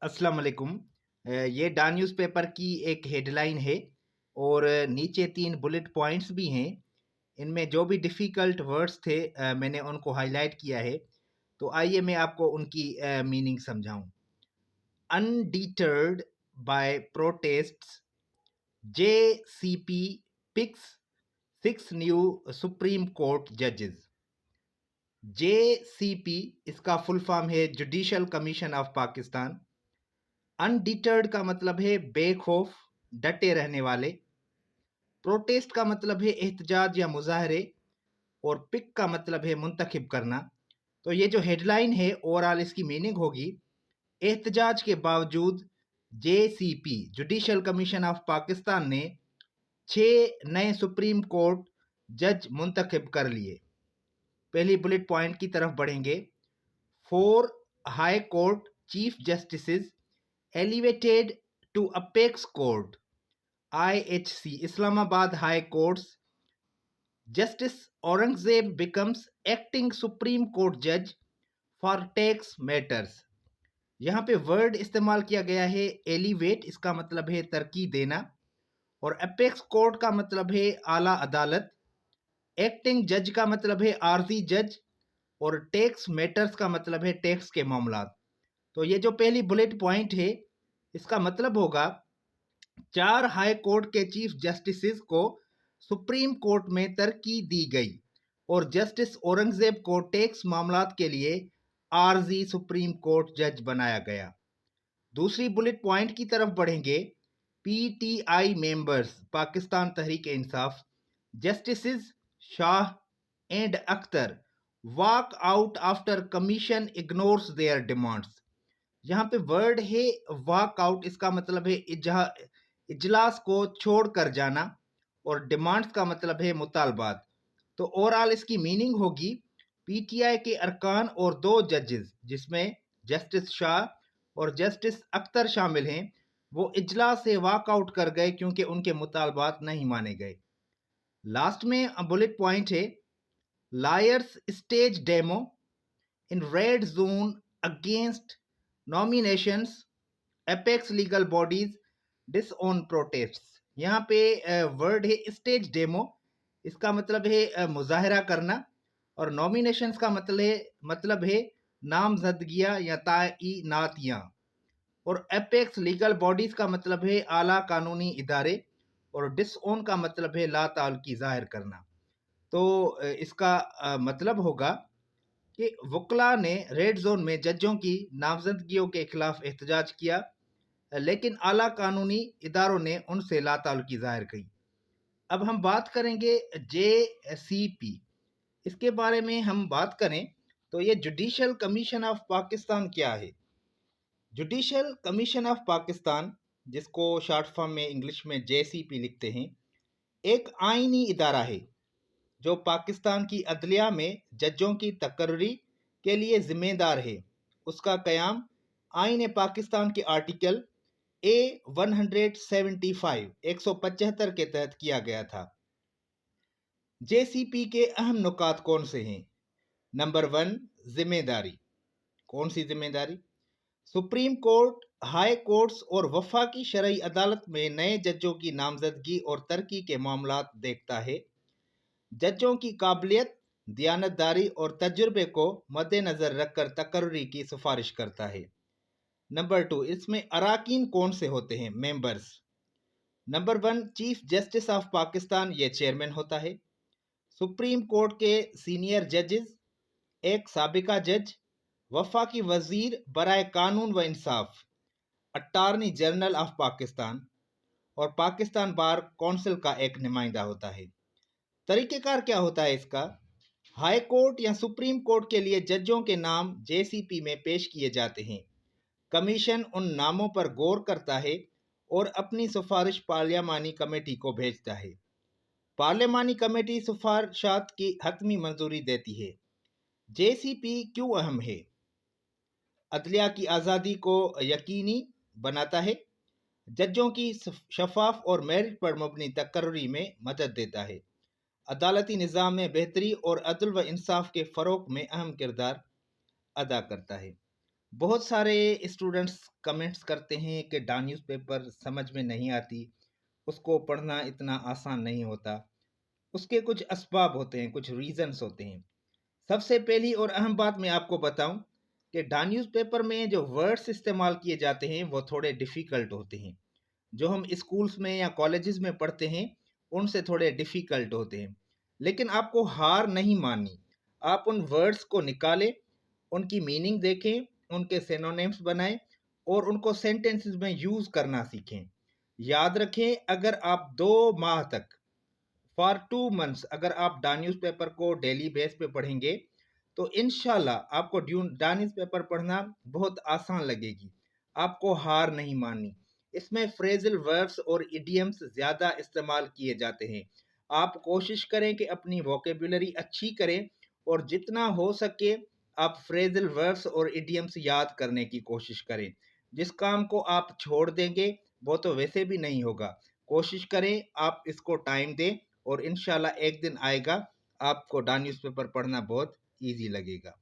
अस्सलाम वालेकुम। ये डा न्यूज़पेपर की एक हेडलाइन है और नीचे 3 बुलेट पॉइंट्स भी हैं। इनमें जो भी डिफ़िकल्ट वर्ड्स थे मैंने उनको हाइलाइट किया है। तो आइए मैं आपको उनकी मीनिंग समझाऊँ। Undeterred by protests, JCP picks 6 new supreme court जजेस। जेसीपी इसका फुल फॉर्म है judicial commission of Pakistan. Undeterred का मतलब है बेखौफ, डटे रहने वाले। प्रोटेस्ट का मतलब है एहतजाज या मुजाहरे और पिक का मतलब है मुंतखब करना। तो ये जो हेडलाइन है ओवरऑल इसकी मीनिंग होगी, एहतजाज के बावजूद JCP judicial commission of Pakistan ने 6 नए सुप्रीम कोर्ट जज मुंतखब कर लिए। पहली बुलेट पॉइंट की तरफ बढ़ेंगे। 4 high court chief justices elevated to apex court IHC Islamabad High Court's Justice Aurangzeb becomes acting Supreme Court judge for tax matters। यहाँ पे वर्ड इस्तेमाल किया गया है एलिवेट, इसका मतलब है तरक्की देना, और अपेक्स कोर्ट का मतलब है आला अदालत। एक्टिंग जज का मतलब है आर्जी जज, और टैक्स मैटर्स का मतलब है टैक्स के मामलात। तो ये जो पहली बुलेट पॉइंट है इसका मतलब होगा 4 हाई कोर्ट के चीफ जस्टिसेस को सुप्रीम कोर्ट में तरक्की दी गई और जस्टिस औरंगजेब को टैक्स मामलात के लिए आरजी सुप्रीम कोर्ट जज बनाया गया। दूसरी बुलेट पॉइंट की तरफ बढ़ेंगे। PTI members Pakistan Tehreek Insaf justices Shah and Akhtar walk out after commission ignores there demands. यहाँ पे वर्ड है वॉक आउट, इसका मतलब है इजलास को छोड़कर जाना, और डिमांड्स का मतलब है मुतालबात। तो ओवरऑल इसकी मीनिंग होगी, पीटीआई के अरकान और 2 जजेस जिसमें जस्टिस शाह और जस्टिस अख्तर शामिल हैं, वो इजलास से वॉकआउट कर गए क्योंकि उनके मुतालबात नहीं माने गए। लास्ट में बुलेट पॉइंट है, lawyers stage demo in red zone against nominations apex legal bodies डिसऑन protests. यहाँ पे वर्ड है स्टेज डेमो, इसका मतलब है मुजाहरा करना, और नॉमिनेशंस का मतलब है नामजदगियाँ या तायीनातियाँ, और एपेक्स लीगल बॉडीज का मतलब है आला कानूनी इदारे, और डिसऑन का मतलब है ला ताल्लुकी जाहिर करना। तो इसका मतलब होगा कि वकला ने रेड जोन में जजों की नामजदगियों के खिलाफ एहतजाज किया, लेकिन आला कानूनी इदारों ने उनसे लाताल्लुकी जाहिर की। अब हम बात करेंगे जेसीपी। इसके बारे में हम बात करें तो ये जुडिशल कमीशन ऑफ पाकिस्तान क्या है। जुडिशल कमीशन ऑफ पाकिस्तान, जिसको शॉर्ट फॉर्म में इंग्लिश में जेसीपी लिखते हैं, एक आईनी इदारा है जो पाकिस्तान की अदलिया में जजों की तकर्री के लिए जिम्मेदार है। उसका क़याम आईन पाकिस्तान के आर्टिकल A175 175 के तहत किया गया था। जेसीपी के अहम नुकात कौन से हैं? नंबर 1, जिम्मेदारी। कौन सी जिम्मेदारी? सुप्रीम कोर्ट, हाई कोर्ट्स और वफाकी शरई अदालत में नए जजों की नामजदगी और तरक्की के मामलात देखता है। जजों की काबिलियत, दियानतदारी और तजुर्बे को मद्देनजर रखकर तकर्री की सिफारिश करता है। नंबर 2, इसमें अराकीन कौन से होते हैं? Members. Number 1, chief justice of Pakistan, ये चेयरमैन होता है। सुप्रीम कोर्ट के सीनियर जजेस, एक साबिका जज, वफाकी वजीर बराए कानून व इंसाफ, अटार्नी जनरल ऑफ पाकिस्तान, और पाकिस्तान बार कौंसिल का एक नुमाइंदा होता है। तरीक़ेकार क्या होता है इसका? हाई कोर्ट या सुप्रीम कोर्ट के लिए जजों के नाम जेसीपी में पेश किए जाते हैं। कमीशन उन नामों पर गौर करता है और अपनी सिफारिश पार्लियामानी कमेटी को भेजता है। पार्लियामानी कमेटी सिफारिशात की हतमी मंजूरी देती है। जेसीपी क्यों अहम है? अदलिया की आज़ादी को यकीनी बनाता है, जजों की शफाफ और मेरिट पर मबनी तकर्री में मदद देता है, अदालती निज़ाम में बेहतरी और अदल व इंसाफ के फ़रोग़ में अहम किरदार अदा करता है। बहुत सारे स्टूडेंट्स कमेंट्स करते हैं कि डा न्यूज़पेपर समझ में नहीं आती, उसको पढ़ना इतना आसान नहीं होता। उसके कुछ असबाब होते हैं, कुछ रीज़न्स होते हैं। सबसे पहली और अहम बात मैं आपको बताऊं कि डा न्यूज़पेपर में जो वर्ड्स इस्तेमाल किए जाते हैं वो थोड़े डिफ़िकल्ट होते हैं। जो हम स्कूल्स में या कॉलेजेस में पढ़ते हैं उनसे थोड़े डिफ़िकल्ट होते हैं। लेकिन आपको हार नहीं माननी। आप उन वर्ड्स को निकालें, उनकी मीनिंग देखें, उनके सिनोनिम्स बनाएं और उनको सेंटेंसेस में यूज़ करना सीखें। याद रखें, अगर आप 2 माह तक फॉर 2 मंथ्स अगर आप डा न्यूज़पेपर को डेली बेस पे पढ़ेंगे तो इंशाल्लाह आपको डा न्यूज़पेपर पढ़ना बहुत आसान लगेगी। आपको हार नहीं माननी। इसमें फ्रेजल वर्ब्स और इडियम्स ज़्यादा इस्तेमाल किए जाते हैं। आप कोशिश करें कि अपनी वोकेबुलरी अच्छी करें और जितना हो सके आप फ्रेजल वर्ब्स और इडियम्स याद करने की कोशिश करें। जिस काम को आप छोड़ देंगे वो तो वैसे भी नहीं होगा। कोशिश करें आप इसको टाइम दें और इंशाल्लाह एक दिन आएगा आपको डा न्यूज़पेपर पढ़ना बहुत ईजी लगेगा।